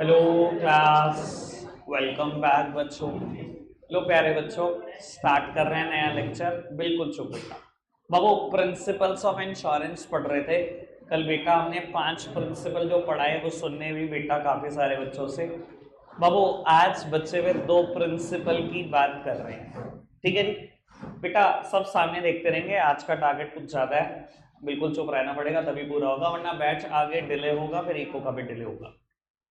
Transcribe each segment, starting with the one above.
Hello class, welcome back बच्चों। लो प्यारे बच्चों, स्टार्ट कर रहे हैं नया लेक्चर। बिल्कुल चुप बेटा। बाबू प्रिंसिपल्स ऑफ इंश्योरेंस पढ़ रहे थे कल बेटा। हमने 5 प्रिंसिपल जो पढ़ाए वो सुनने भी बेटा काफी सारे बच्चों से। बाबू आज बच्चे में 2 प्रिंसिपल की बात कर रहे हैं, ठीक है जी बेटा। सब सामने देखते रहेंगे, आज का टारगेट कुछ ज्यादा है, बिल्कुल चुप रहना पड़ेगा तभी पूरा होगा, वरना बैच आगे डिले होगा, फिर इको का भी डिले होगा।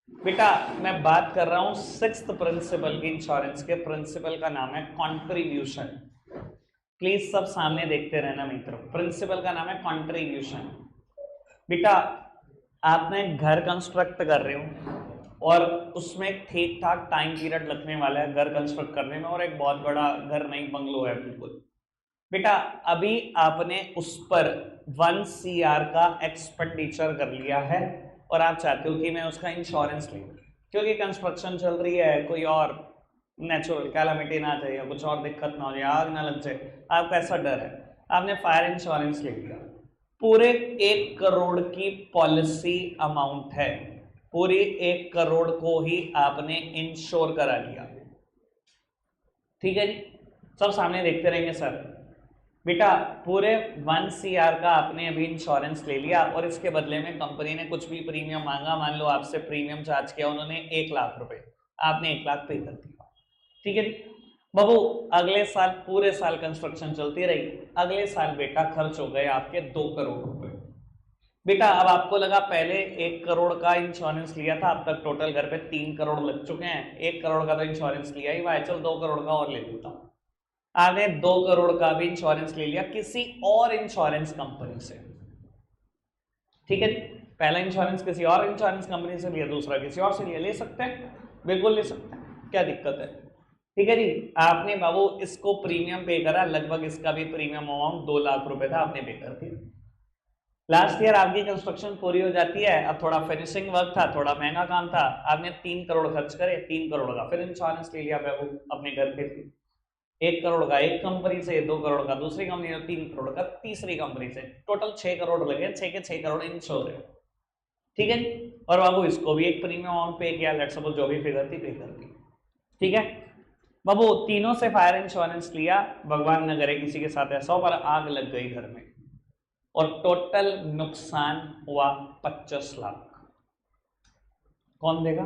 बेटा मैं बात कर रहा हूं 6th प्रिंसिपल की इंश्योरेंस के। प्रिंसिपल का नाम है कंट्रीब्यूशन। प्लीज सब सामने देखते रहना मित्रों। प्रिंसिपल का नाम है कंट्रीब्यूशन। बेटा आपने घर कंस्ट्रक्ट कर रहे हो और उसमें ठीक ठाक टाइम पीरियड लगने वाला है घर कंस्ट्रक्ट करने में, और एक बहुत बड़ा घर नहीं बंगलो है बिल्कुल। बेटा अभी आपने उस पर 1 CR का एक्सपेंडिचर कर लिया है और आप चाहते हो कि मैं उसका इंश्योरेंस लूं, क्योंकि कंस्ट्रक्शन चल रही है, कोई और नेचुरल कैलामिटी ना आ जाए या कुछ और दिक्कत ना हो जाए, आग ना लग जाए, आपका ऐसा डर है। आपने फायर इंश्योरेंस ले लिया। पूरे 1 करोड़ की पॉलिसी अमाउंट है, पूरी 1 करोड़ को ही आपने इंश्योर करा लिया, ठीक है जी। सब सामने देखते रहेंगे सर। बेटा पूरे 1 CR का आपने अभी इंश्योरेंस ले लिया और इसके बदले में कंपनी ने कुछ भी प्रीमियम मांगा, मान लो आपसे प्रीमियम चार्ज किया उन्होंने 1 लाख रुपए, आपने 1 लाख पे कर दिया, ठीक है जी। बाबू अगले साल पूरे साल कंस्ट्रक्शन चलती रही, अगले साल बेटा खर्च हो गए आपके 2 करोड़ रुपए। बेटा अब आपको लगा पहले 1 करोड़ का इंश्योरेंस लिया था, अब तक टोटल घर पे 3 करोड़ लग चुके हैं, 1 करोड़ का तो इंश्योरेंस लिया ही हुआ है, चल 2 करोड़ का और ले लेता हूं। आपने 2 करोड़ का भी इंश्योरेंस ले लिया किसी और इंश्योरेंस कंपनी से, ठीक है। पहला इंश्योरेंस किसी और इंश्योरेंस कंपनी से लिया, दूसरा किसी और से लिया, ले सकते हैं, बिल्कुल ले सकते हैं, क्या दिक्कत है, ठीक है जी। आपने बाबू इसको प्रीमियम पे करा, लगभग इसका भी प्रीमियम अमाउंट 2 लाख रुपए था, आपने पे कर दिया। लास्ट ईयर आपकी कंस्ट्रक्शन पूरी हो जाती है, अब थोड़ा फिनिशिंग वर्क था, थोड़ा महंगा काम था, आपने 3 करोड़ खर्च करे, 3 करोड़ का फिर इंश्योरेंस ले लिया बाबू अपने घर के लिए। 1 करोड़ का एक कंपनी से, 2 करोड़ का दूसरी कंपनी से, 3 करोड़ का तीसरी कंपनी से, टोटल 6 करोड़ लगे, 6 के 6 करोड़ इंश्योर है, ठीक है। और बाबू इसको भी एक प्रीमियम अमाउंट पे किया, लेट्स सपोज जो भी फिगर थी पे कर दी, ठीक है। बाबू तीनों से फायर इंश्योरेंस लिया, भगवान न करे किसी के साथ ऐसा हो, पर आग लग गई घर में और टोटल नुकसान हुआ 25 लाख। कौन देगा?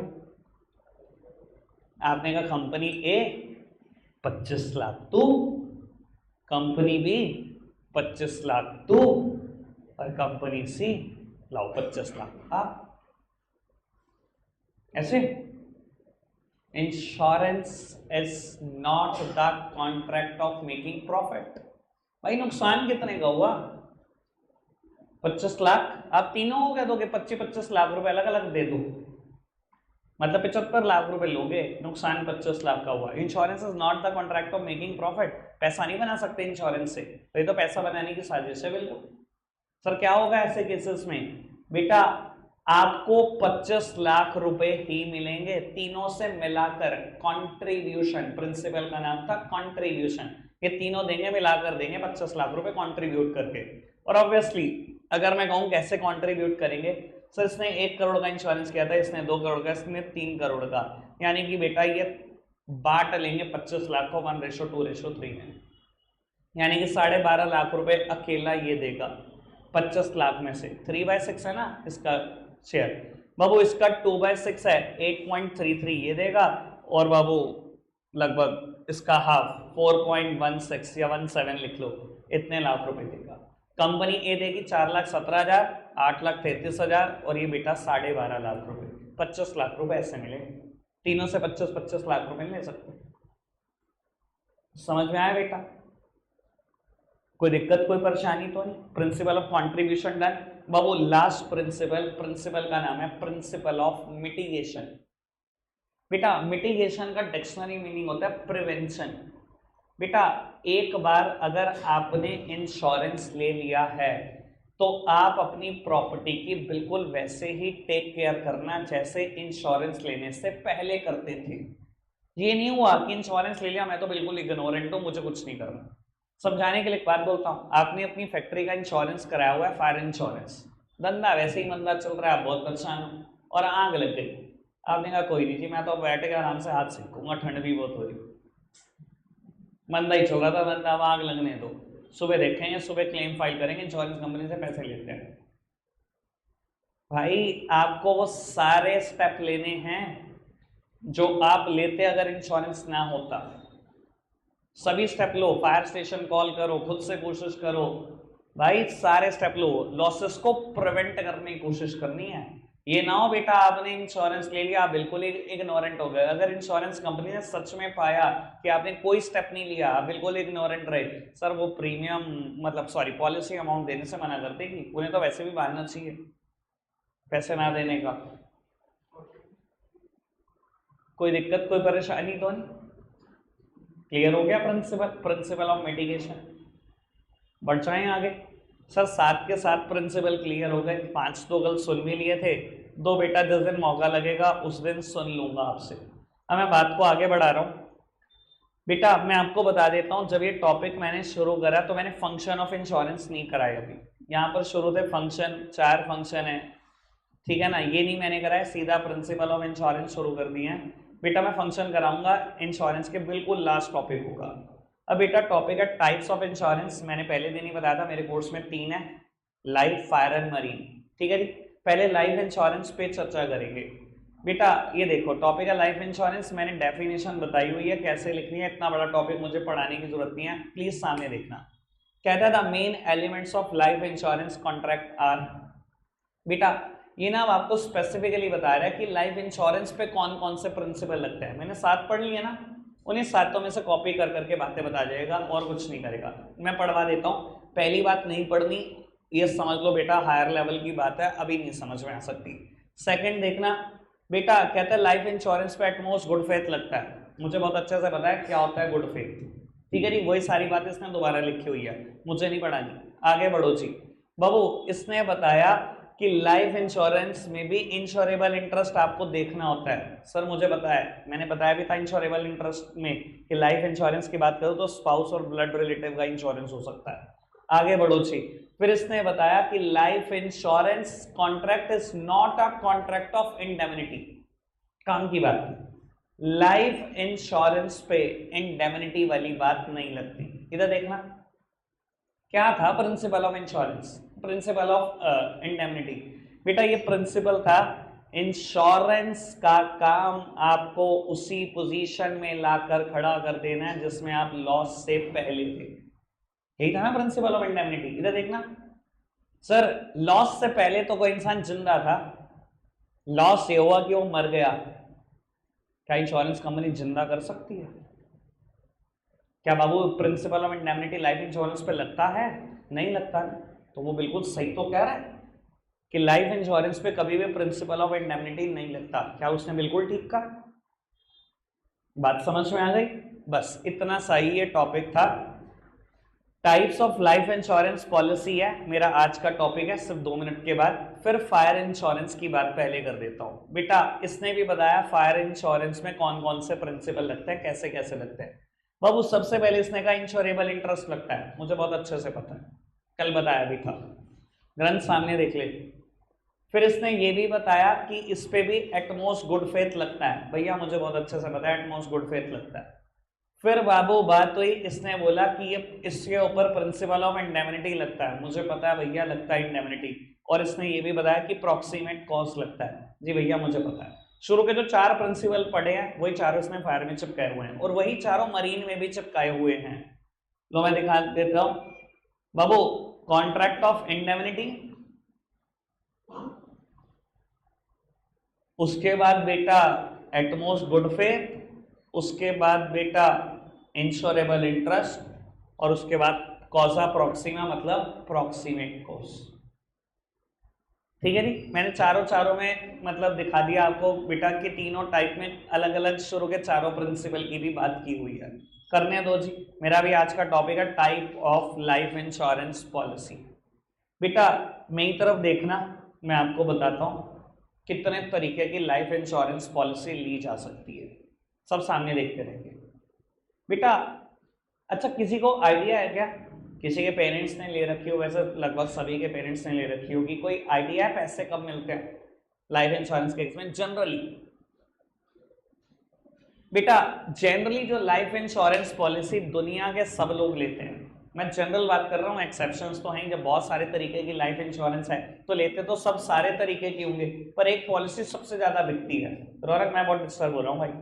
आपने कहा कंपनी ए 25 लाख तू, कंपनी बी 25 लाख तू, और कंपनी सी लाओ 25 लाख आप। ऐसे insurance is not the contract of making profit. भाई नुकसान कितने का हुआ? 25 लाख। आप तीनों हो गया दोगे 25-25 लाख रुपए अलग अलग दे दो, मतलब 75 लाख रुपए लोगे, नुकसान 25 लाख का हुआ। Insurance is not the contract of making profit. पैसा नहीं बना सकते इंश्योरेंस से, तो ये तो पैसा बनाने की साजिश है बिल्कुल। सर क्या होगा ऐसे केसेस में? बेटा आपको 25 लाख रुपए ही मिलेंगे तीनों से मिलाकर। कंट्रीब्यूशन प्रिंसिपल का नाम था कंट्रीब्यूशन, ये तीनों देंगे, मिलाकर देंगे 25 लाख रुपए कंट्रीब्यूट करके। और ऑब्वियसली अगर मैं कहूं कैसे कंट्रीब्यूट करेंगे, सर इसने 1 करोड़ का इंश्योरेंस किया था, इसने 2 करोड़ का, इसने 3 करोड़ का, यानी कि बेटा ये बांट लेंगे 25 लाख को 1:2:3 में, यानी कि 12.5 लाख रुपए अकेला ये देगा 25 लाख में से। 3/6 है ना इसका शेयर, बाबू इसका 2/6 है, 8.33 ये देगा, और बाबू लगभग इसका हाफ 4.16 या 17 लिख लो, इतने लाख रुपए देगा। कंपनी ए देगी 4,17,000, 8,33,000, और ये बेटा 12.5 लाख रुपए, 25 लाख रुपए ऐसे मिले। तीनों से 25-25 लाख रुपए ले सकते। समझ में आया बेटा? कोई दिक्कत कोई परेशानी तो नहीं? Principle of contribution done. बाबू लास्ट प्रिंसिपल, प्रिंसिपल का नाम है प्रिंसिपल ऑफ मिटिगेशन। बेटा मिटिगेशन का डिक्शनरी मीनिंग होता है प्रिवेंशन। बेटा एक बार अगर आपने इंश्योरेंस ले लिया है तो आप अपनी प्रॉपर्टी की बिल्कुल वैसे ही टेक केयर करना जैसे इंश्योरेंस लेने से पहले करते थे। ये नहीं हुआ कि इंश्योरेंस ले लिया मैं तो बिल्कुल इग्नोरेंट हूं, मुझे कुछ नहीं करना। समझाने के लिए एक बात बोलता हूं, आपने अपनी फैक्ट्री का इंश्योरेंस कराया हुआ है, फायर इंश्योरेंस, धंधा वैसे ही मंदा चल रहा है, बहुत परेशान हो और आग लग गई, आपने कहा कोई नहीं जी, मैं तो बैठ के आराम से हाथ सीखूंगा, ठंड भी बहुत हो रही। मंदा ही छोड़ा था, मंदा आग लगने दो, सुबह देखेंगे, सुबह क्लेम फाइल करेंगे, इंश्योरेंस कंपनी से पैसे लेते हैं। भाई आपको वो सारे स्टेप लेने हैं जो आप लेते अगर इंश्योरेंस ना होता। सभी स्टेप लो, फायर स्टेशन कॉल करो, खुद से कोशिश करो भाई, सारे स्टेप लो, लॉसेस को प्रिवेंट करने की कोशिश करनी है। ये ना हो बेटा आपने इंश्योरेंस ले लिया, आप बिल्कुल ही इग्नोरेंट हो गए। अगर इंश्योरेंस कंपनी ने सच में पाया कि आपने कोई स्टेप नहीं लिया, आप बिल्कुल इग्नोरेंट रहे, सर वो प्रीमियम मतलब सॉरी पॉलिसी अमाउंट देने से मना कर देगी। उन्हें तो वैसे भी मानना चाहिए पैसे ना देने का। कोई दिक्कत कोई परेशानी तो नहीं? क्लियर हो गया प्रिंसिपल ऑफ मिटिगेशन? बढ़ जाएं आगे। सर साथ के साथ प्रिंसिपल क्लियर हो गए, 5 तो कल सुन भी लिए थे, 2 बेटा जिस दिन मौका लगेगा उस दिन सुन लूंगा आपसे। अब मैं बात को आगे बढ़ा रहा हूँ। बेटा मैं आपको बता देता हूँ, जब ये टॉपिक मैंने शुरू करा तो मैंने फंक्शन ऑफ इंश्योरेंस नहीं कराया। अभी यहाँ पर शुरू थे फंक्शन, 4 फंक्शन है, ठीक है ना, ये नहीं मैंने कराया, सीधा प्रिंसिपल ऑफ इंश्योरेंस शुरू कर दिए हैं। बेटा मैं फंक्शन कराऊंगा इंश्योरेंस के बिल्कुल लास्ट टॉपिक होगा। अब बेटा टॉपिक है टाइप्स ऑफ इंश्योरेंस। मैंने पहले दिन ही बताया था मेरे कोर्स में 3 है, लाइफ, फायर एंड मरीन, ठीक है जी। पहले लाइफ इंश्योरेंस पे चर्चा करेंगे। बेटा ये देखो टॉपिक है लाइफ इंश्योरेंस, मैंने डेफिनेशन बताई हुई है कैसे लिखनी है, इतना बड़ा टॉपिक मुझे पढ़ाने की जरूरत नहीं है, प्लीज सामने देखना। कहता था main elements of life insurance contract are. बेटा ये ना आपको स्पेसिफिकली बता रहा है कि लाइफ इंश्योरेंस पे कौन कौन से प्रिंसिपल लगते हैं। मैंने 7 पढ़ लिए ना, उन्हीं 7 में से कॉपी कर करके बातें बता जाएगा और कुछ नहीं करेगा। मैं पढ़वा देता हूँ। पहली बात नहीं पढ़नी, ये समझ लो बेटा हायर लेवल की बात है, अभी नहीं समझ में आ सकती। सेकंड देखना बेटा, कहता है लाइफ इंश्योरेंस पे एटमोस्ट गुड फेथ लगता है। मुझे बहुत अच्छे से पता है क्या होता है गुड फेथ, ठीक है जी। वही सारी बातें इसने दोबारा लिखी हुई है, मुझे नहीं पढ़ानी। आगे बढ़ो जी। बाबू इसने बताया कि लाइफ इंश्योरेंस में भी इंश्योरेबल इंटरेस्ट आपको देखना होता है। सर मुझे पता है, मैंने बताया भी था इंश्योरेबल इंटरेस्ट में कि लाइफ इंश्योरेंस की बात करूं तो स्पाउस और ब्लड रिलेटिव का इंश्योरेंस हो सकता है। आगे बढ़ो जी। फिर इसने बताया कि life insurance contract is not a contract of indemnity. काम की बात, लाइफ इंश्योरेंस पे इंडेमनिटी वाली बात नहीं लगती। इधर देखना क्या था principle of insurance, principal of indemnity. बेटा ये प्रिंसिपल था, इंश्योरेंस का काम आपको उसी पोजीशन में लाकर खड़ा कर देना है जिसमें आप लॉस से पहले थे। यही था ना प्रिंसिपल ऑफ इंडेमनिटी। इधर देखना सर, लॉस से पहले तो कोई इंसान जिंदा था, लॉस ये हुआ कि वो मर गया, क्या इंश्योरेंस कंपनी जिंदा कर सकती है? क्या बाबू principle of indemnity life insurance पे लगता है? नहीं लगता है। तो वो बिल्कुल सही तो कह रहा है कि लाइफ इंश्योरेंस पे कभी भी प्रिंसिपल ऑफ इंडेमनिटी नहीं लगता। क्या उसने बिल्कुल ठीक कहा? बात समझ में आ गई? बस इतना सही ये टॉपिक था। Types of life insurance policy है मेरा आज का टॉपिक है, सिर्फ 2 मिनट के बाद फिर फायर इंश्योरेंस की बात पहले कर देता हूं। बेटा इसने भी बताया फायर इंश्योरेंस में कौन कौन से प्रिंसिपल लगते हैं, कैसे कैसे लगते हैं। बाबू सबसे पहले इसने कहा इंश्योरेबल इंटरेस्ट लगता है, मुझे बहुत अच्छे से पता है, कल बताया भी था, ग्रंथ सामने देख ले। फिर इसने ये भी बताया कि इस पे भी एटमोस्ट गुड फेथ लगता है, भैया मुझे बहुत अच्छे से पता है एटमोस्ट गुड फेथ लगता है। फिर बाबू बात हुई, इसने बोला कि ये इसके ऊपर प्रिंसिपल ऑफ इंडेमनिटी लगता है, मुझे पता है भैया लगता है इंडेमनिटी। और इसने ये भी बताया कि प्रॉक्सिमेट कॉज लगता है, जी भैया मुझे पता है। शुरू के जो 4 प्रिंसिपल पढ़े हैं वही चारों इसने फायर में चिपकाए हुए हैं और वही चारों मरीन में भी चिपकाए हुए हैं। लो मैं दिखा देता हूं बाबू। कॉन्ट्रैक्ट ऑफ इंडेमनिटी, उसके बाद बेटा एटमोस्ट गुड फेथ, उसके बाद बेटा इंश्योरेबल इंटरेस्ट और उसके बाद कॉजा प्रॉक्सिमा मतलब प्रॉक्सिमेट कॉज। ठीक है जी। मैंने चारों में मतलब दिखा दिया आपको बेटा कि तीनों टाइप में अलग अलग शुरू के चारों प्रिंसिपल की भी बात की हुई है। करने दो जी, मेरा भी आज का टॉपिक है type of life insurance policy. बेटा मेरी तरफ देखना, मैं आपको बताता हूं कितने तरीके की लाइफ इंश्योरेंस पॉलिसी ली जा सकती है, सब सामने देखते रहेंगे बेटा। अच्छा किसी को आइडिया है क्या, किसी के पेरेंट्स ने ले रखी हो, वैसे लगभग सभी के पेरेंट्स ने ले रखी होगी, कोई आइडिया है पैसे कब मिलते हैं लाइफ इंश्योरेंस केस में जनरली? बेटा जनरली जो लाइफ इंश्योरेंस पॉलिसी दुनिया के सब लोग लेते हैं, मैं जनरल बात कर रहा हूँ, एक्सेप्शंस तो हैं, जब बहुत सारे तरीके की लाइफ इंश्योरेंस है तो लेते तो सब सारे तरीके की होंगे, पर एक पॉलिसी सबसे ज्यादा बिकती है। रौनक मैं बहुत डिस्टर्ब हो रहा हूँ भाई।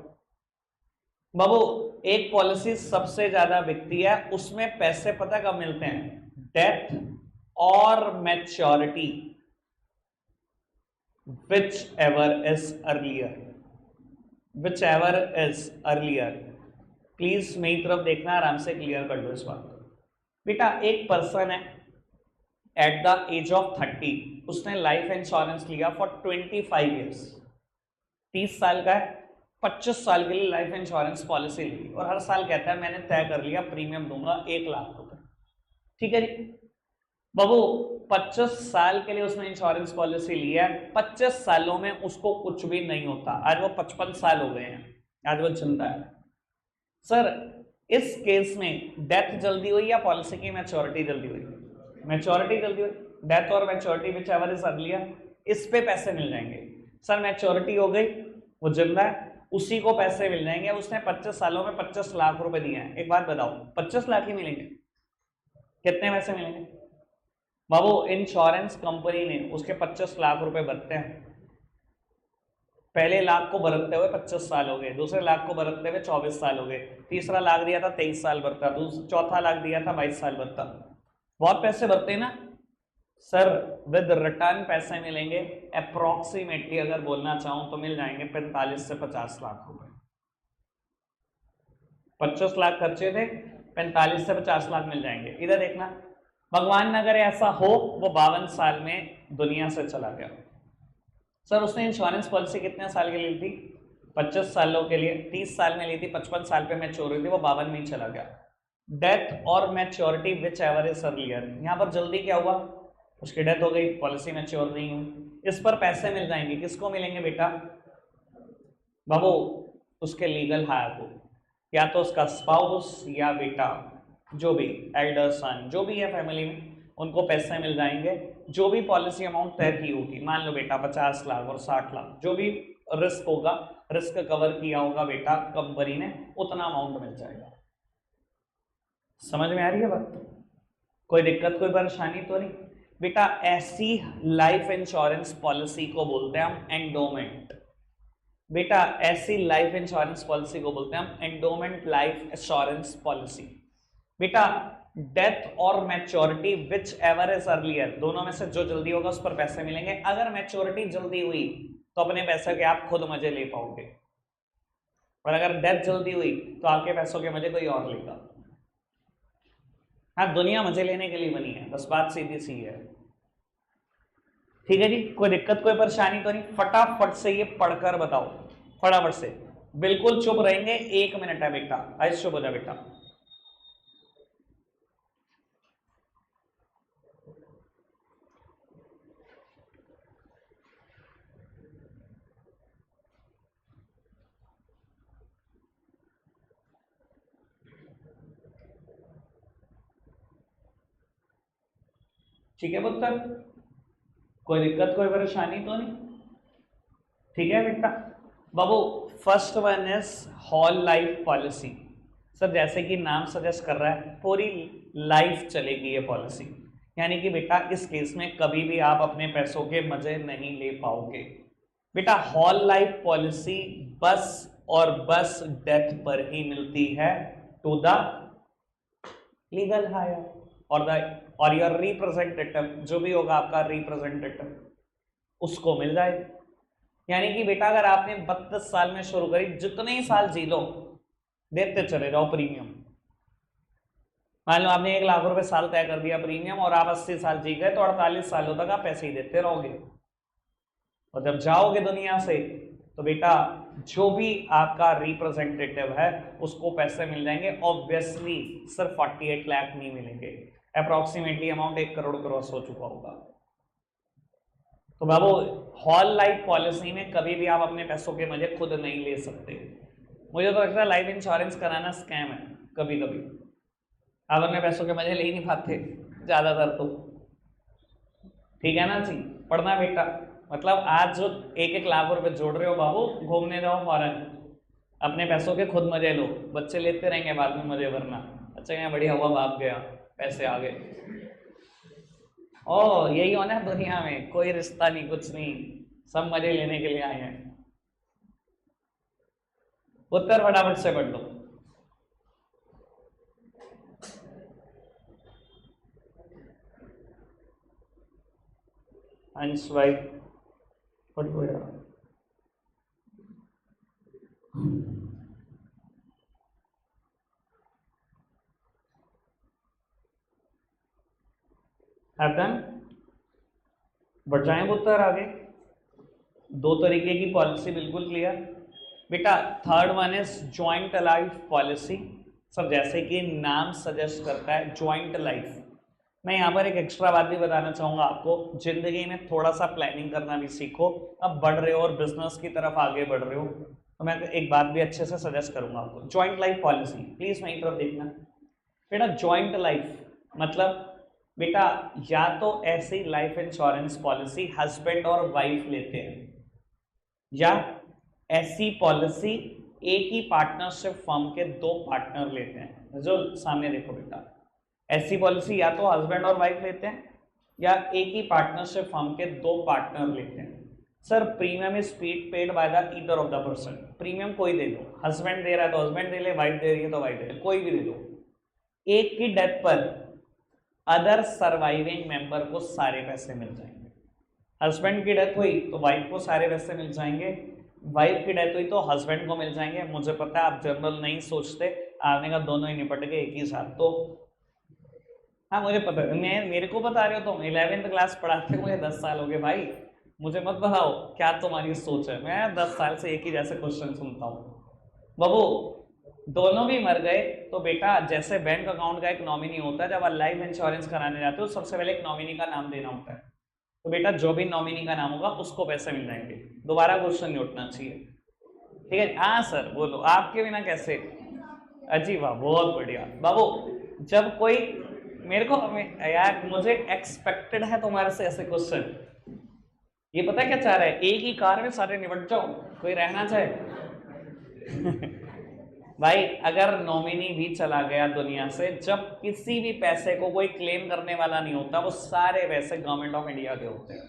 बाबू एक पॉलिसी सबसे ज्यादा बिकती है, उसमें पैसे पता कब मिलते हैं? डेथ और maturity, which ever is earlier, which ever is earlier. Please मेरी तरफ देखना, आराम से क्लियर कर लो इस बात। बेटा एक पर्सन है एट द एज ऑफ 30, उसने लाइफ इंश्योरेंस लिया फॉर 25 ईयर्स, 30 साल का है, 25 साल के लिए लाइफ इंश्योरेंस पॉलिसी ली और हर साल कहता है मैंने तय कर लिया प्रीमियम दूंगा 1 लाख रुपए। ठीक है जी बाबू, 25 साल के लिए उसने इंश्योरेंस पॉलिसी लिया है, 25 सालों में उसको कुछ भी नहीं होता, आज वो 55 साल हो गए हैं, आज वो चिंता है। सर इस केस में डेथ जल्दी हुई या पॉलिसी की मैच्योरिटी जल्दी हुई? मैच्योरिटी जल्दी हुई। डेथ और maturity which ever is earlier, इस पे पैसे मिल जाएंगे। सर मैच्योरिटी हो गई, वो जिंदा है, उसी को पैसे मिल जाएंगे, उसने 25 सालों में 25 लाख रुपए दिए हैं। एक बात बताओ, 25 लाख ही मिलेंगे? कितने पैसे मिलेंगे बाबू? इंश्योरेंस कंपनी ने उसके 25 लाख रुपए भरते हैं, पहले लाख को बरतते हुए 25 साल हो गए, दूसरे लाख को बरतते हुए 24 साल हो गए, तीसरा लाख दिया था 23 साल भरता, चौथा लाख दिया था 22 साल भरता। बहुत पैसे भरते हैं ना सर। विद रिटर्न पैसे मिलेंगे अप्रोक्सीमेटली, अगर बोलना चाहूं तो मिल जाएंगे 45 से 50 लाख रुपए। 25 लाख खर्चे थे, 45 से 50 लाख मिल जाएंगे। इधर देखना, भगवान न करे ऐसा हो वो 52 साल में दुनिया से चला गया। सर उसने इंश्योरेंस पॉलिसी कितने साल के लिए ली थी? 25 सालों के लिए, 30 साल में ली थी, 55 साल पे मैच्योर हुई थी, वो 52 में ही चला गया। डेथ और maturity which ever is earlier, यहाँ पर जल्दी क्या हुआ? उसकी डेथ हो गई, पॉलिसी मैच्योर नहीं हुई, इस पर पैसे मिल जाएंगे। किसको मिलेंगे बेटा? बाबू उसके लीगल हायर को, या तो उसका स्पाउस या बेटा, जो भी एल्डर सन जो भी है फैमिली में, उनको पैसे मिल जाएंगे। जो भी पॉलिसी अमाउंट तय की होगी, मान लो बेटा 50 लाख और 60 लाख, जो भी रिस्क होगा, रिस्क कवर किया होगा बेटा कंपनी ने, उतना अमाउंट मिल जाएगा। समझ में आ रही है बात? कोई दिक्कत कोई परेशानी तो नहीं बेटा? ऐसी लाइफ इंश्योरेंस पॉलिसी को बोलते हैं हम एंडोमेंट। बेटा ऐसी लाइफ इंश्योरेंस पॉलिसी को बोलते हैं हम एंडोमेंट लाइफ इंश्योरेंस पॉलिसी। बेटा डेथ और maturity which ever is earlier, दोनों में से जो जल्दी होगा उस पर पैसे मिलेंगे। अगर मैच्योरिटी जल्दी हुई तो अपने पैसे के आप खुद मजे ले पाओगे, और अगर डेथ जल्दी हुई तो आपके पैसों के मजे कोई और लेगा। हाँ दुनिया मजे लेने के लिए बनी है, बस बात सीधी सी है। ठीक है जी, कोई दिक्कत कोई परेशानी तो नहीं? फटाफट से ये पढ़कर बताओ, फटाफट से, बिल्कुल चुप रहेंगे, 1 मिनट है बेटा, ऐसे चुप हो जा बेटा। ठीक है पुत्र, कोई दिक्कत कोई परेशानी तो नहीं? ठीक है बेटा बाबू, first one is whole life policy. Sir जैसे कि नाम सजेस्ट कर रहा है, पूरी लाइफ चलेगी ये पॉलिसी, यानी कि बेटा इस केस में कभी भी आप अपने पैसों के मजे नहीं ले पाओगे। बेटा होल लाइफ पॉलिसी बस और बस डेथ पर ही मिलती है टू द लीगल हायर और योर रिप्रेजेंटेटिव, जो भी होगा आपका रिप्रेजेंटेटिव, उसको मिल जाएगा। यानी कि बेटा अगर आपने 32 साल में शुरू करी, जितने ही साल जी लो देते चले जाओ प्रीमियम। मान लो आपने 1 लाख रुपए साल तय कर दिया प्रीमियम, और आप 80 साल जी गए, तो 48 सालों तक आप पैसे ही देते रहोगे। और जब जाओगे दुनिया से तो बेटा जो भी आपका रिप्रेजेंटेटिव है उसको पैसे मिल जाएंगे। ऑब्वियसली सिर्फ 48 लाख नहीं मिलेंगे, अप्रोक्सीमेटली अमाउंट 1 करोड़ क्रॉस हो चुका होगा। तो बाबू होल लाइफ पॉलिसी में कभी भी आप अपने पैसों के मजे खुद नहीं ले सकते। मुझे तो लगता है लाइफ इंश्योरेंस कराना स्कैम है, कभी कभी आप अपने पैसों के मजे ले ही नहीं पाते ज्यादातर तो। ठीक है ना जी, पढ़ना बेटा। मतलब आज जो 1-1 लाख रुपए जोड़ रहे हो बाबू, घूमने जाओ फॉरेन, अपने पैसों के खुद मजे लो, बच्चे लेते रहेंगे बाद में मजे, वरना बच्चे कहें बढ़िया हुआ भाग गया, पैसे आ गए। ओ यही होना है दुनिया में, कोई रिश्ता नहीं, कुछ नहीं, सब मजे लेने के लिए आए हैं। उत्तर फटाफट से पढ़ लो। अंश भाई पढ़ लो यार। बढ़ जाए उत्तर आगे। दो तरीके की पॉलिसी बिल्कुल क्लियर बेटा। Third one is joint life policy. सब जैसे कि नाम सजेस्ट करता है ज्वाइंट लाइफ। मैं यहाँ पर एक एक्स्ट्रा बात भी बताना चाहूंगा आपको, जिंदगी में थोड़ा सा प्लानिंग करना भी सीखो। अब बढ़ रहे हो और बिजनेस की तरफ आगे बढ़ रहे हो, तो मैं एक बात भी अच्छे से सजेस्ट करूंगा आपको, ज्वाइंट लाइफ पॉलिसी। प्लीज मेरी तरफ देखना बेटा। ज्वाइंट लाइफ मतलब बेटा या तो ऐसी लाइफ इंश्योरेंस पॉलिसी हस्बैंड और वाइफ लेते हैं, या ऐसी पॉलिसी एक ही पार्टनरशिप फर्म के दो पार्टनर लेते हैं। जो सामने देखो बेटा, ऐसी पॉलिसी या तो हस्बैंड और वाइफ लेते हैं या एक ही पार्टनरशिप फर्म के दो पार्टनर लेते हैं। Sir premium is paid by the either of the person. Premium कोई दे दो, हस्बैंड दे रहा है तो हस्बैंड दे ले, वाइफ दे रही है तो वाइफ दे ले, कोई भी दे दो। एक की डेथ पर अदर सर्वाइविंग मेंबर को सारे पैसे मिल जाएंगे। हस्बैंड की डेथ हुई तो वाइफ को सारे पैसे मिल जाएंगे, वाइफ की डेथ हुई तो हस्बैंड को मिल जाएंगे। मुझे पता है आप जनरल नहीं सोचते, आपने कहा दोनों ही निपट गए एक ही साथ, तो हाँ मुझे पता है। मेरे को बता रहे हो तुम 11th क्लास पढ़ाते मुझे 10 साल हो गए भाई, मुझे मत बताओ क्या तुम्हारी सोच है। मैं 10 साल से एक ही जैसे क्वेश्चन सुनता हूँ। बाबू दोनों भी मर गए तो बेटा जैसे बैंक अकाउंट का एक नॉमिनी होता है, जब आप लाइफ इंश्योरेंस कराने जाते हो सबसे पहले एक नॉमिनी का नाम देना होता है, तो बेटा जो भी नॉमिनी का नाम होगा उसको पैसे मिल जाएंगे। दोबारा क्वेश्चन नहीं उठना चाहिए, ठीक है। हाँ सर बोलो, आपके बिना कैसे? अजी वाह बहुत बढ़िया बाबू। जब कोई मेरे को यार मुझे एक्सपेक्टेड है तुम्हारे से ऐसे क्वेश्चन। ये पता क्या चाह रहा है, एक ही कार में सारे निपट जाओ, कोई रहना चाहे भाई अगर नॉमिनी भी चला गया दुनिया से, जब किसी भी पैसे को कोई क्लेम करने वाला नहीं होता, वो सारे पैसे गवर्नमेंट ऑफ इंडिया के होते हैं,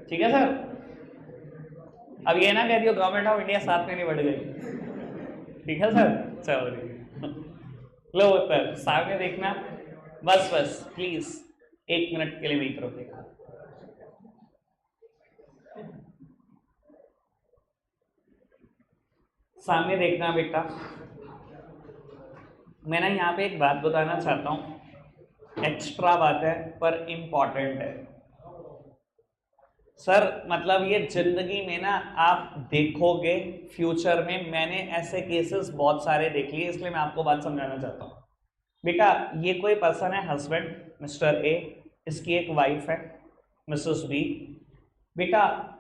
ठीक है सर। अब ये ना कह दियो गवर्नमेंट ऑफ इंडिया साथ में नहीं बढ़ गई, ठीक है सर। चलो लो उत्तर सामने देखना, बस बस प्लीज 1 मिनट के लिए मेरी तरफ देखना। सामने देखना बेटा, मैं ना यहाँ पे एक बात बताना चाहता हूँ, एक्स्ट्रा बात है पर इंपॉर्टेंट है सर। मतलब ये जिंदगी में ना आप देखोगे फ्यूचर में, मैंने ऐसे केसेस बहुत सारे देख लिए, इसलिए मैं आपको बात समझाना चाहता हूँ बेटा। ये कोई पर्सन है हस्बैंड मिस्टर ए, इसकी एक वाइफ है मिसेस बी। बेटा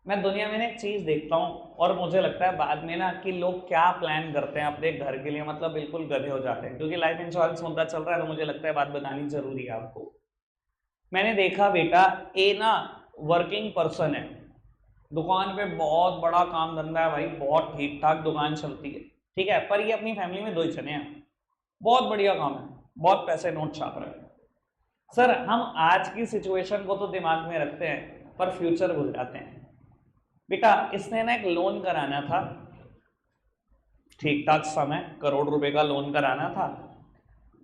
मैं दुनिया में एक चीज देखता हूँ और मुझे लगता है बाद में ना कि लोग क्या प्लान करते हैं अपने घर के लिए, मतलब बिल्कुल गधे हो जाते हैं। क्योंकि लाइफ इंश्योरेंस मुद्दा चल रहा है तो मुझे लगता है बात बतानी जरूरी है आपको। मैंने देखा बेटा ए ना वर्किंग पर्सन है, दुकान पे बहुत बड़ा काम धंधा है भाई, बहुत ठीक ठाक दुकान चलती है, ठीक है। पर ये अपनी फैमिली में 2 ही जने हैं, बहुत बढ़िया काम है, बहुत पैसे नोट छाप रहे हैं। सर हम आज की सिचुएशन को तो दिमाग में रखते हैं पर फ्यूचर भूल जाते हैं बेटा। इसने ना एक लोन कराना था, ठीक ठाक समय, करोड़ रुपए का लोन कराना था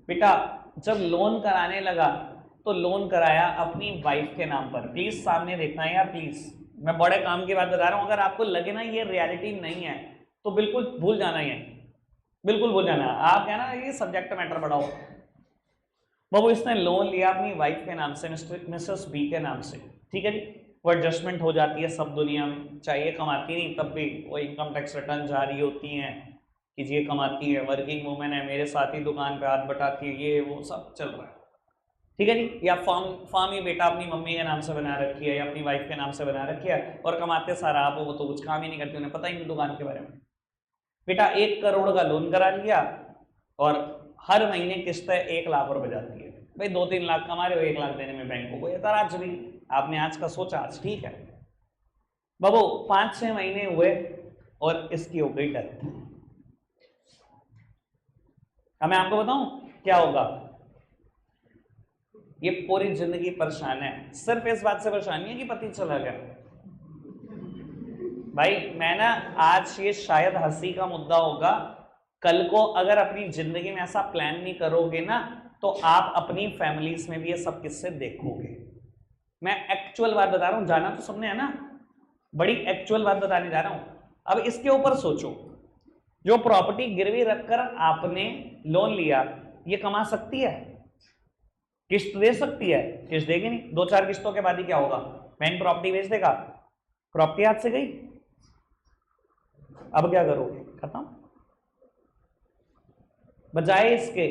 बेटा। जब लोन कराने लगा तो लोन कराया अपनी वाइफ के नाम पर। प्लीज सामने देखना है यार प्लीज, मैं बड़े काम की बात बता रहा हूं। अगर आपको लगे ना ये रियलिटी नहीं है तो बिल्कुल भूल जाना ही है, बिल्कुल भूल जाना। आप क्या ना ये सब्जेक्ट मैटर बढ़ाओ। बाबू इसने लोन लिया अपनी वाइफ के नाम से, मिसेस बी के नाम से, ठीक है जी। वो एडजस्टमेंट हो जाती है सब दुनिया में, चाहे ये कमाती नहीं तब भी वो इनकम टैक्स रिटर्न जारी होती हैं कि ये कमाती है, वर्किंग वूमेन है, मेरे साथ ही दुकान पे हाथ बटाती है, ये वो सब चल रहा है, ठीक है जी। या फार्म ही बेटा अपनी मम्मी के नाम से बना रखी है या अपनी वाइफ के नाम से बना रखी है, और कमाते सारा आप, वो तो कुछ काम ही नहीं करती, उन्हें पता ही नहीं दुकान के बारे में। बेटा 1 करोड़ का लोन करा लिया और हर महीने किस्तें 1 लाख रुपए जाती है। भाई 2-3 लाख कमा रहे हो, 1 लाख देने में बैंक को कोई एतराज नहीं, आपने आज का सोचा आज ठीक है। बाबू 5-6 महीने हुए, और इसकी हो गई डेथ। अब मैं आपको बताऊं क्या होगा, ये पूरी जिंदगी परेशान है, सिर्फ इस बात से परेशानी है कि पति चला गया। भाई मैं ना, आज ये शायद हंसी का मुद्दा होगा, कल को अगर अपनी जिंदगी में ऐसा प्लान नहीं करोगे ना, तो आप अपनी फैमिलीज में भी ये सब किस्से देखोगे। मैं एक्चुअल बात बता रहा हूं, जाना तो सबने है ना, बड़ी एक्चुअल बात बताने जा रहा हूं। अब इसके ऊपर सोचो, जो प्रॉपर्टी गिरवी रखकर आपने लोन लिया, ये कमा सकती है, किस्त दे सकती है? किस्त देगी नहीं, 2-4 किस्तों के बाद ही क्या होगा, बैंक प्रॉपर्टी बेच देगा, प्रॉपर्टी हाथ से गई। अब क्या करोगे, खत्म। बजाय इसके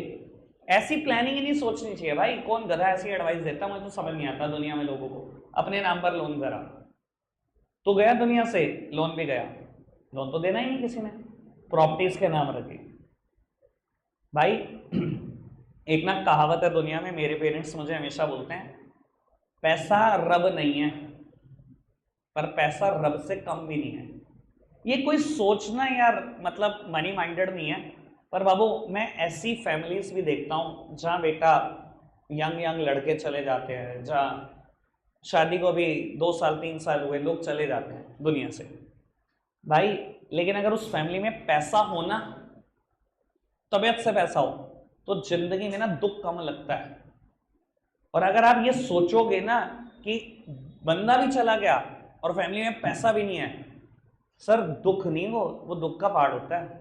ऐसी प्लानिंग ही नहीं सोचनी चाहिए भाई। कौन गधा ऐसी एडवाइस देता, मुझे तो समझ नहीं आता दुनिया में लोगों को। अपने नाम पर लोन करा तो गया दुनिया से, लोन भी गया, लोन तो देना ही नहीं किसी ने, प्रॉपर्टीज के नाम रखे। भाई एक ना कहावत है दुनिया में, मेरे पेरेंट्स मुझे हमेशा बोलते हैं, पैसा रब नहीं है पर पैसा रब से कम भी नहीं है। ये कोई सोचना यार, मतलब मनी माइंडेड नहीं है, पर बाबू मैं ऐसी फैमिलीज भी देखता हूं जहां बेटा यंग लड़के चले जाते हैं, जहां शादी को भी 2 साल 3 साल हुए, लोग चले जाते हैं दुनिया से भाई। लेकिन अगर उस फैमिली में पैसा हो ना, तबीयत से पैसा हो, तो जिंदगी में ना दुख कम लगता है। और अगर आप ये सोचोगे ना कि बंदा भी चला गया और फैमिली में पैसा भी नहीं है, सर दुख नहीं, वो दुख का पार्ट होता है।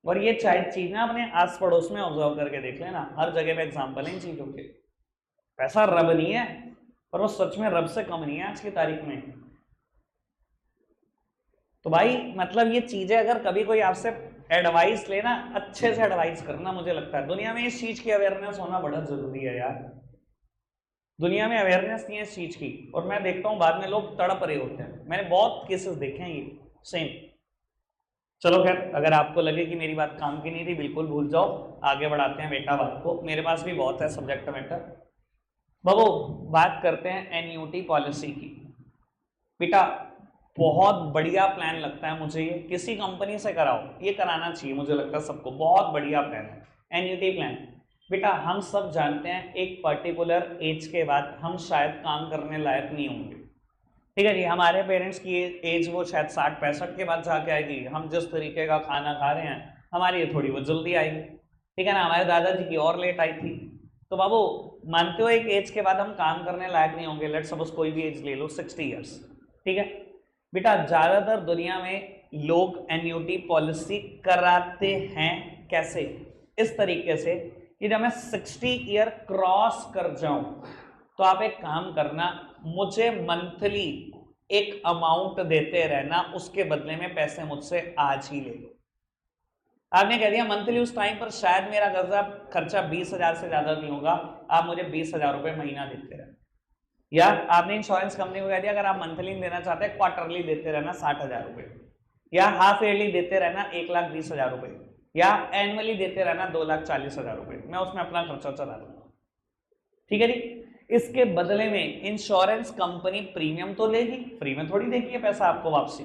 और ये चीज ना अपने आस पड़ोस में ऑब्जर्व करके देख लेना, हर जगह पे एग्जांपल है इन चीजों के। पैसा रब नहीं है, पर वो सच में रब से कम नहीं है आज की तारीख में। तो भाई मतलब ये चीजें अगर कभी कोई आपसे एडवाइस लेना, अच्छे से एडवाइस करना। मुझे लगता है दुनिया में इस चीज की अवेयरनेस होना बड़ा जरूरी है यार। दुनिया में अवेयरनेस नहीं है इस चीज की, और मैं देखता हूं बाद में लोग तड़प रहे होते हैं। मैंने बहुत केसेस देखे हैं ये सेम। चलो खैर, अगर आपको लगे कि मेरी बात काम की नहीं थी, बिल्कुल भूल जाओ, आगे बढ़ाते हैं बेटा बात को। मेरे पास भी बहुत है सब्जेक्ट मैटर। बाबू बात करते हैं एन्यूटी पॉलिसी की। बेटा बहुत बढ़िया प्लान लगता है मुझे ये, किसी कंपनी से कराओ, ये कराना चाहिए मुझे लगता है सबको, बहुत बढ़िया प्लान है एन्यूटी प्लान। बेटा हम सब जानते हैं एक पर्टिकुलर एज के बाद हम शायद काम करने लायक नहीं होंगे, ठीक है जी। हमारे पेरेंट्स की एज वो शायद 60-65 के बाद जाके आएगी। हम जिस तरीके का खाना खा रहे हैं, हमारी ये थोड़ी बहुत जल्दी आएगी, ठीक है ना। हमारे दादाजी की और लेट आई थी। तो बाबू मानते हो एक एज के बाद हम काम करने लायक नहीं होंगे, लेट्स सपोज कोई भी एज ले लो 60 ईयर्स, ठीक है। बेटा ज्यादातर दुनिया में लोग एन्यूटी पॉलिसी कराते हैं कैसे, इस तरीके से कि जब मैं 60 ईयर क्रॉस कर जाऊं, तो आप एक काम करना, मुझे मंथली एक अमाउंट देते रहना, उसके बदले में पैसे मुझसे आज ही ले लो। आपने कह दिया मंथली, उस टाइम पर शायद मेरा खर्चा 20,000 से ज्यादा नहीं होगा, आप मुझे 20,000 रुपए महीना देते रहना। या आपने इंश्योरेंस कंपनी को कह दिया अगर आप मंथली देना चाहते हैं, क्वार्टरली देते रहना 60,000 रुपए, या हाफ ईयरली देते रहना 1,20,000 रुपए, या एनुअली देते रहना 2,40,000 रुपए, मैं उसमें अपना खर्चा चला लूंगा, ठीक है जी। इसके बदले में इंश्योरेंस कंपनी प्रीमियम तो लेगी, फ्री में थोड़ी देगी पैसा आपको वापसी,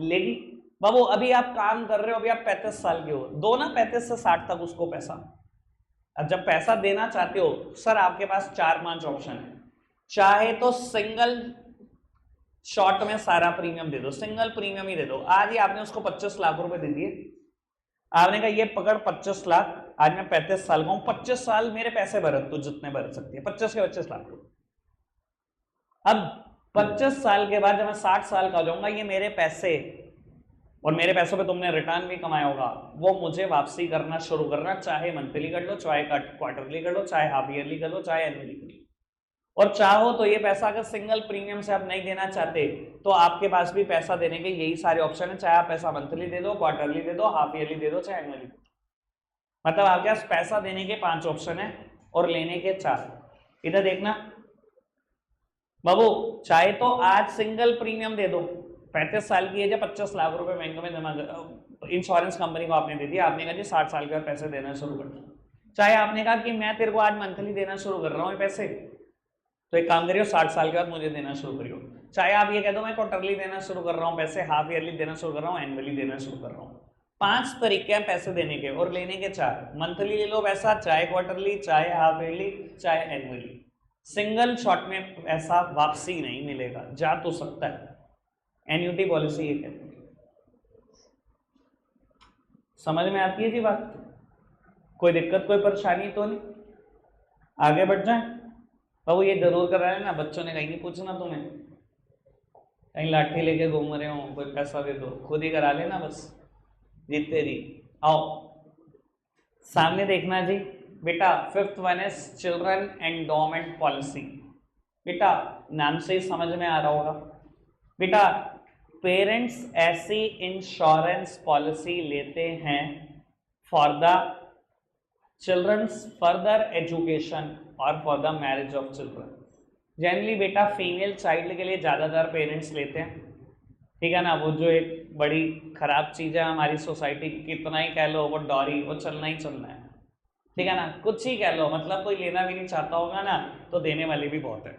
लेगी। बाबू अभी आप काम कर रहे हो, अभी आप 35 साल के हो, दो ना 35 से 60 तक उसको पैसा। अब जब पैसा देना चाहते हो सर, आपके पास 4-5 ऑप्शन है। चाहे तो सिंगल शॉर्ट में सारा प्रीमियम दे दो, सिंगल प्रीमियम ही दे दो। आज ही आपने उसको 25 लाख रुपए दे दिए, आपने कहा ये पकड़ 25 लाख, आज मैं 35 साल का हूं, 25 साल मेरे पैसे भर तू जितने भर सकती है, 25 के 25 लाख रुपए। अब 25 साल के बाद जब मैं 60 साल का हो जाऊंगा, ये मेरे पैसे, और मेरे पैसों पे तुमने रिटर्न भी कमाया होगा, वो मुझे वापसी करना शुरू करना, चाहे मंथली कर लो, चाहे क्वार्टरली कर लो, चाहे हाफ ईयरली कर लो, चाहे एनुअली कर लो। और चाहो तो ये पैसा अगर सिंगल प्रीमियम से आप नहीं देना चाहते, तो आपके पास भी पैसा देने के यही सारे ऑप्शन है। चाहे आप पैसा मंथली दे दो, क्वार्टरली दे दो, हाफ ईयरली दे दो, चाहे एनुअली दे दो। मतलब आपके पास पैसा देने के 5 ऑप्शन है और लेने के 4। इधर देखना बाबू, चाहे तो आज सिंगल प्रीमियम दे दो, 35 साल की एज है, 25 लाख रुपए बैंक में जमा इंश्योरेंस कंपनी को आपने दे दिया, आपने कहा जी 60 साल के बाद पैसे देना शुरू कर दो। चाहे आपने कहा कि मैं तेरे को आज मंथली देना शुरू कर रहा हूँ पैसे, तो एक काम करियो, 60 साल के बाद मुझे देना शुरू करियो। चाहे आप ये कह दो मैं क्वार्टरली देना शुरू कर रहा हूँ पैसे, हाफ ईयरली देना शुरू कर रहा हूँ, एनुअली देना शुरू कर रहा हूँ। 5 तरीके हैं पैसे देने के और लेने के 4। मंथली ले लो पैसा, चाहे क्वार्टरली, चाहे हाफ ईयरली, चाहे एनुअली। सिंगल शॉट में पैसा वापसी नहीं मिलेगा, जा तो सकता है। एन्युटी पॉलिसी ये कहते हैं। समझ में आती है जी बात? कोई दिक्कत कोई परेशानी तो नहीं? आगे बढ़ जाए। बाबू ये जरूर करा है ना, बच्चों ने कहीं नहीं पूछना तुम्हें, कहीं लाठी लेके घूम रहे हो कोई पैसा दे दो, खुद ही करा लेना बस, जीतते जी। आओ सामने देखना जी बेटा। 5th one is children endowment policy. बेटा नाम से ही समझ में आ रहा होगा बेटा, पेरेंट्स ऐसी इंश्योरेंस पॉलिसी लेते हैं for the childrens further education और for the marriage of children. Generally बेटा फीमेल चाइल्ड के लिए ज़्यादातर पेरेंट्स लेते हैं, ठीक है ना। वो जो एक बड़ी खराब चीज़ है हमारी सोसाइटी की, कितना ही कह लो वो डॉरी, वो चलना ही चलना है, ठीक है ना। कुछ ही कह लो, मतलब कोई लेना भी नहीं चाहता होगा ना, तो देने वाले भी बहुत है।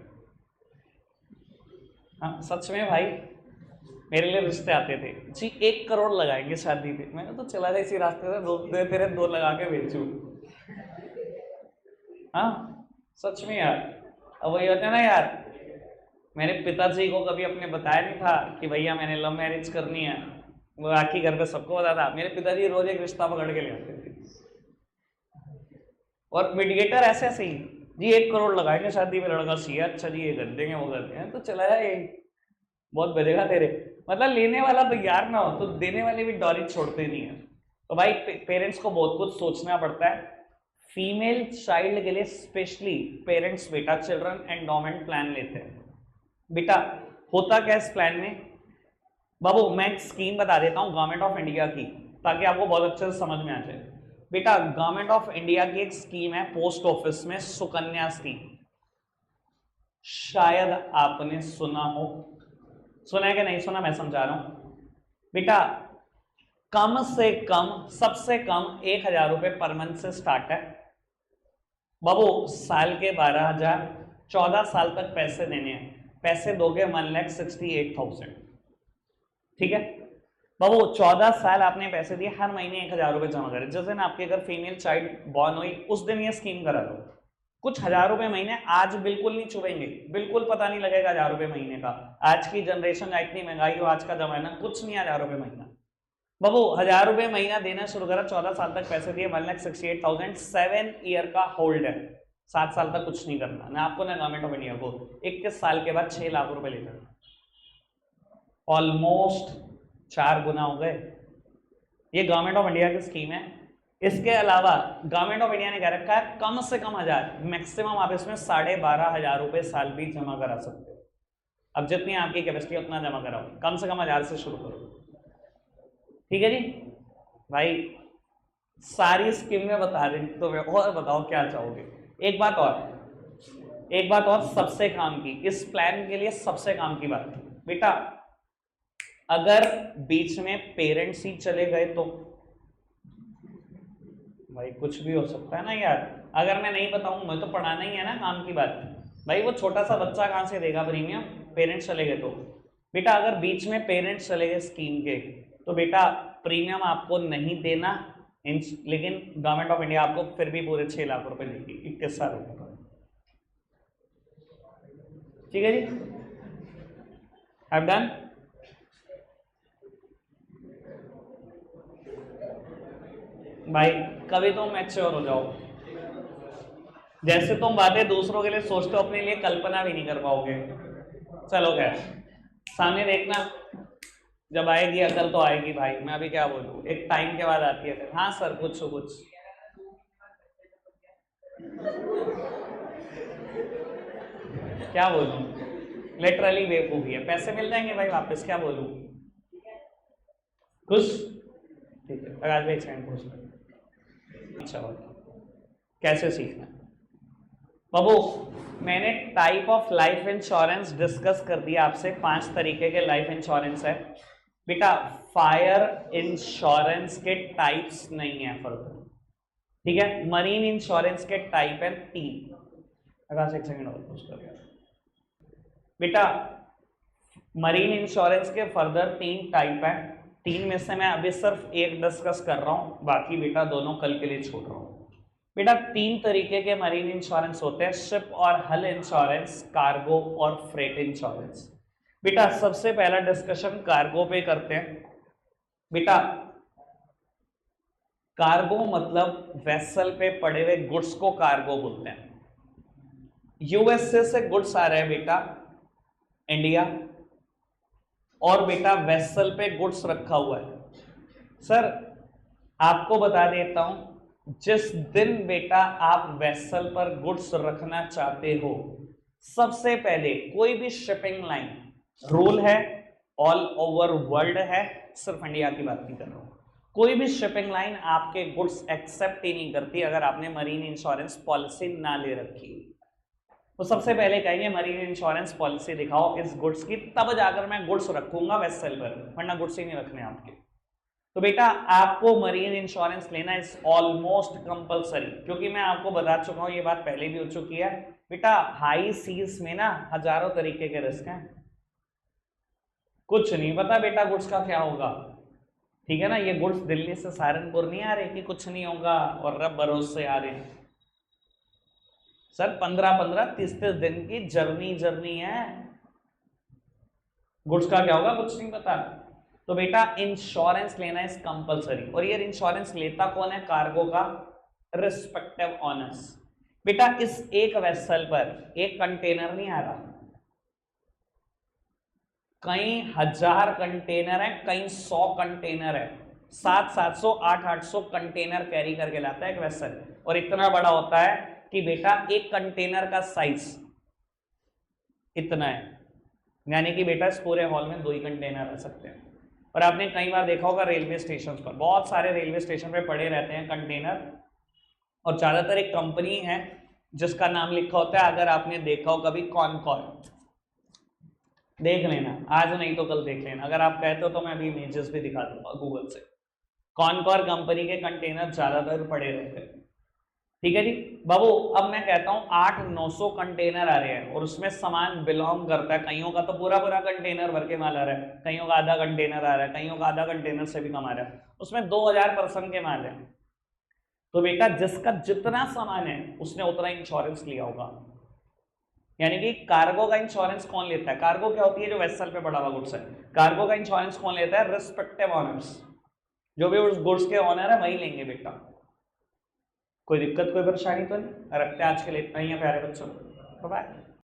हाँ सच में भाई, मेरे लिए रिश्ते आते थे जी, 1 करोड़ लगाएंगे शादी पे। मैंने तो चला था इसी रास्ते से, 2 तेरे 2 लगा के बेचू। हाँ सच में यार। अब वही होता है ना यार, मेरे पिताजी को कभी अपने बताया नहीं था कि भैया मैंने लव मैरिज करनी है, वो आखिर घर पे सबको पता था। मेरे पिताजी रोज एक रिश्ता पकड़ के ले आते थे, और मिडिएटर ऐसे ऐसे ही जी, 1 करोड़ लगाएंगे शादी में, लड़का सी है, अच्छा जी ये कर देंगे वो कर देंगे, तो चला जाए बहुत बजेगा तेरे। मतलब लेने वाला तैयार ना हो तो देने वाले भी डॉरी छोड़ते नहीं है। तो भाई पेरेंट्स को बहुत कुछ सोचना पड़ता है। फीमेल चाइल्ड के लिए स्पेशली पेरेंट्स बेटा चिल्ड्रन एंडोमेंट प्लान लेते हैं। बेटा होता क्या इस प्लान में बाबू, मैं एक स्कीम बता देता हूँ गवर्नमेंट ऑफ इंडिया की, ताकि आपको बहुत अच्छे से समझ में आ जाए। बेटा गवर्नमेंट ऑफ इंडिया की एक स्कीम है पोस्ट ऑफिस में, सुकन्या स्कीम। शायद आपने सुना हो, सुना है कि नहीं सुना मैं समझा रहा हूं बेटा। कम से कम, सबसे कम 1000 रुपए पर मंथ से स्टार्ट है बाबू, साल के 12,000, 14 साल तक पैसे देने हैं। पैसे दोगे 1,68,000, ठीक है बाबू। 14 साल आपने पैसे दिए, हर महीने 1000 रुपए जमा करें। जिस दिन आपके अगर फीमेल चाइल्ड बॉर्न हुई उस दिन ये स्कीम करा लो। कुछ 1000 रुपए महीने, आज बिल्कुल नहीं चुभेंगे, बिल्कुल पता नहीं लगेगा 1000 रुपए महीने का। आज की जनरेशन का इतनी महंगाई हो, आज का जमाना, कुछ नहीं 1000 रुपए महीना बाबू। 1000 रुपए महीना देना शुरू करा, 14 साल तक पैसे दिए, 1,68,000, 7 ईयर का होल्ड है। 7 साल तक कुछ नहीं करना ना आपको ना गवर्नमेंट ऑफ इंडिया को। 21 साल के बाद 6 लाख रुपए ले जाना, ऑलमोस्ट 4 गुना हो गए। ये गवर्नमेंट ऑफ इंडिया की स्कीम है। इसके अलावा गवर्नमेंट ऑफ इंडिया ने कह रखा है कम से कम 1000, मैक्सिमम आप इसमें 12,500 रुपए साल भी जमा करा सकते हो। अब जितनी आपकी कैपेसिटी उतना जमा कराओ, कम से कम 1000 से शुरू करो, ठीक है जी भाई। सारी स्कीम में बता दें तो मैं, और बताओ क्या चाहोगे। एक बात और सबसे काम की, इस प्लान के लिए सबसे काम की बात बेटा, अगर बीच में पेरेंट्स ही चले गए तो भाई कुछ भी हो सकता है ना यार। अगर मैं नहीं बताऊं, मैं तो पढ़ाना ही है ना, काम की बात भाई। वो छोटा सा बच्चा कहां से देगा प्रीमियम, पेरेंट्स चले गए तो। बेटा अगर बीच में पेरेंट्स चले गए स्कीम के, तो बेटा प्रीमियम आपको नहीं देना, लेकिन गवर्नमेंट ऑफ इंडिया आपको फिर भी पूरे 6 लाख रुपए देगी 21 साल रुपए, ठीक है जी। I done. भाई कभी तुम मैच्योर हो जाओ, जैसे तुम बातें दूसरों के लिए सोचते हो, अपने लिए कल्पना भी नहीं कर पाओगे। चलो खैर, सामने देखना, जब आएगी अकल तो आएगी भाई। मैं अभी क्या बोलूं, एक टाइम के बाद आती है। हाँ सर कुछ क्या बोलूं, लिटरली बेवकूफी है। पैसे मिल जाएंगे भाई वापस, क्या बोलूं कुछ, ठीक है। प्रकाश भाई सेकंड पूछ, अच्छा कैसे सीखना बाबू। मैंने type of life insurance discuss कर दिया आपसे। 5 तरीके के लाइफ इंश्योरेंस है बेटा। फायर इंश्योरेंस के टाइप्स नहीं है फर्क, ठीक है। मरीन इंश्योरेंस के टाइप है 3। एक सेकंड और पूछ कर, बेटा मरीन इंश्योरेंस के फर्दर 3 टाइप है, 3 में से मैं अभी सिर्फ एक डिस्कस कर रहा हूं, बाकी बेटा दोनों कल के लिए छोड़ रहा हूं। बेटा 3 तरीके के मरीन इंश्योरेंस होते हैं, शिप और हल इंश्योरेंस, कार्गो और फ्रेट इंश्योरेंस। बेटा सबसे पहला डिस्कशन कार्गो पे करते हैं। बेटा कार्गो मतलब वेसल पे पड़े हुए गुड्स को कार्गो बोलते हैं। यूएसए से गुड्स आ रहे हैं बेटा इंडिया, और बेटा वेसल पे गुड्स रखा हुआ है। सर आपको बता देता हूं, जिस दिन बेटा आप वेसल पर गुड्स रखना चाहते हो, सबसे पहले कोई भी शिपिंग लाइन, रूल है ऑल ओवर वर्ल्ड है, सिर्फ इंडिया की बात नहीं कर रहा हूं, कोई भी शिपिंग लाइन आपके गुड्स एक्सेप्ट ही नहीं करती अगर आपने मरीन इंश्योरेंस पॉलिसी ना ले रखी। तो सबसे पहले कहेंगे मरीन इंश्योरेंस पॉलिसी दिखाओ इस गुड्स की, तब जाकर मैं गुड्स रखूंगा वेसल पर, वरना गुड्स ही नहीं रखने आपके। तो बेटा आपको मरीन इंश्योरेंस लेना इज ऑलमोस्ट कंपलसरी, क्योंकि मैं आपको बता चुका हूं, ये बात पहले भी हो चुकी है बेटा, हाई सीज में ना हजारों तरीके के रिस्क हैं, कुछ नहीं पता बेटा गुड्स का क्या होगा। ठीक है ना, ये गुड्स दिल्ली से सहारनपुर नहीं आ रहे कि कुछ नहीं होगा और रब भरोसे आ रहे हैं। सर 15-15 30-30 दिन की जर्नी है, गुड्स का क्या होगा कुछ नहीं पता। तो बेटा इंश्योरेंस लेना इज कंपलसरी, और ये इंश्योरेंस लेता कौन है, कार्गो का रिस्पेक्टिव ऑनर्स। बेटा इस एक वेसल पर एक कंटेनर नहीं आ रहा, कई हजार कंटेनर है, कई 100 कंटेनर है, 700-700 800-800 कंटेनर कैरी करके लाता है एक वेसल, और इतना बड़ा होता है कि बेटा एक कंटेनर का साइज इतना है, यानी कि बेटा इस पूरे हॉल में 2 ही कंटेनर रह सकते हैं। और आपने कई बार देखा होगा रेलवे स्टेशन पर, बहुत सारे रेलवे स्टेशन पे पड़े रहते हैं कंटेनर, और ज्यादातर एक कंपनी है जिसका नाम लिखा होता है, अगर आपने देखा हो कभी, कॉनकॉर, देख लेना, आज नहीं तो कल देख लेना, अगर आप कहते हो तो मैं अभी इमेजेस भी दिखा दूंगा गूगल से। कॉनकॉर कंपनी के कंटेनर ज्यादातर पड़े रहते हैं। ठीक है जी बाबू, अब मैं कहता हूं 800-900 कंटेनर आ रहे हैं, और उसमें सामान बिलोंग करता है, कईयों का तो पूरा पूरा कंटेनर भर के माल आ रहा है, कईयों का आधा कंटेनर आ रहा है, कईयों का आधा कंटेनर से भी कम आ रहा है, उसमें 2000 पर्सन के माल है। तो बेटा जिसका जितना सामान है उसने उतना इंश्योरेंस लिया होगा, यानी कि कार्गो का इंश्योरेंस कौन लेता है, कार्गो क्या होती है, जो वेसल पे पड़ा हुआ गुड्स है, कार्गो का इंश्योरेंस कौन लेता है, रिस्पेक्टिव ऑनर्स, जो भी उस गुड्स के ऑनर है वही लेंगे बेटा। कोई दिक्कत कोई परेशानी तो नहीं, रखते आज के लिए इतना ही है प्यारे बच्चों, बाय।